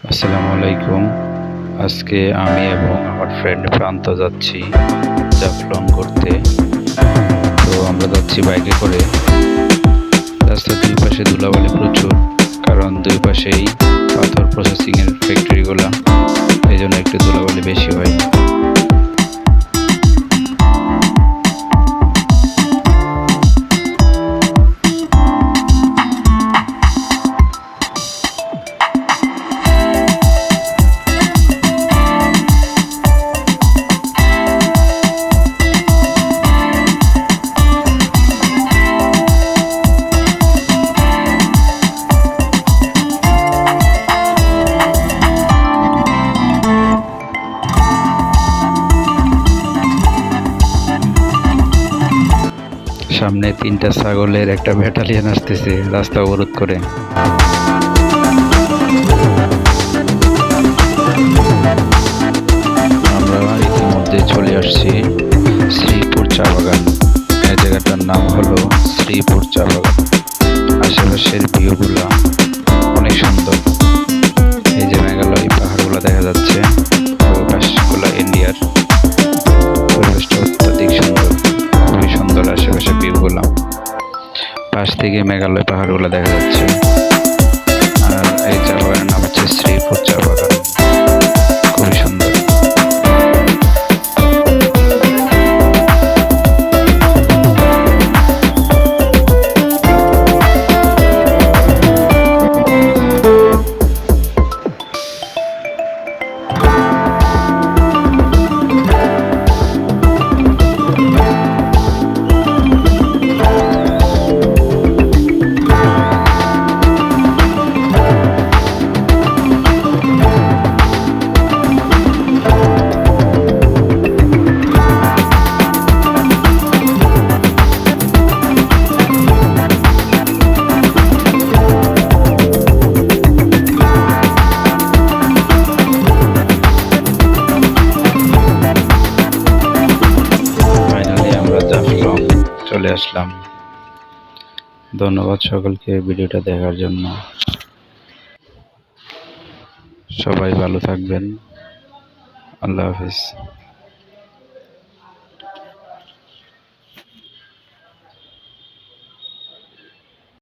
আসসালামু আলাইকুম। আজকে আমি এবং আমার ফ্রেন্ড প্রান্ত যাচ্ছি জাফলং ঘুরতে। তো আমরা যাচ্ছি বাইকে করে। রাস্তার দুই পাশে ধুলাবালি প্রচুর, কারণ দুই পাশেই পাথর প্রসেসিংয়ের ফ্যাক্টরিগুলা, এই জন্য একটু ধুলাবালি বেশি হয়। সামনে তিনটা ছাগলের একটা ব্যাটালিয়ন আসতেছে রাস্তা অবরোধ করে। আমরা ইতিমধ্যে চলে আসছি শ্রীপুর চা বাগান। এই জায়গাটার নাম হলো শ্রীপুর চা বাগান। আশেপাশের ভিউগুলা অনেক সুন্দর। এই যে মেঘালয় পাহাড়গুলো দেখা যাচ্ছে, পাশগুলো ইন্ডিয়ার। পরিবেশটা অত্যাধিক সুন্দর, খুবই সুন্দর। আশেপাশে ভিউগুলা, পাশ থেকে মেঘালয় পাহাড়গুলো দেখা যাচ্ছে। আর এই চা বাগানের নাম হচ্ছে শ্রীপুর চা বাগান, খুবই সুন্দর। চলে আসলাম। ধন্যবাদ সকলকে ভিডিওটা দেখার জন্য। সবাই ভালো থাকবেন। আল্লাহ হাফিজ।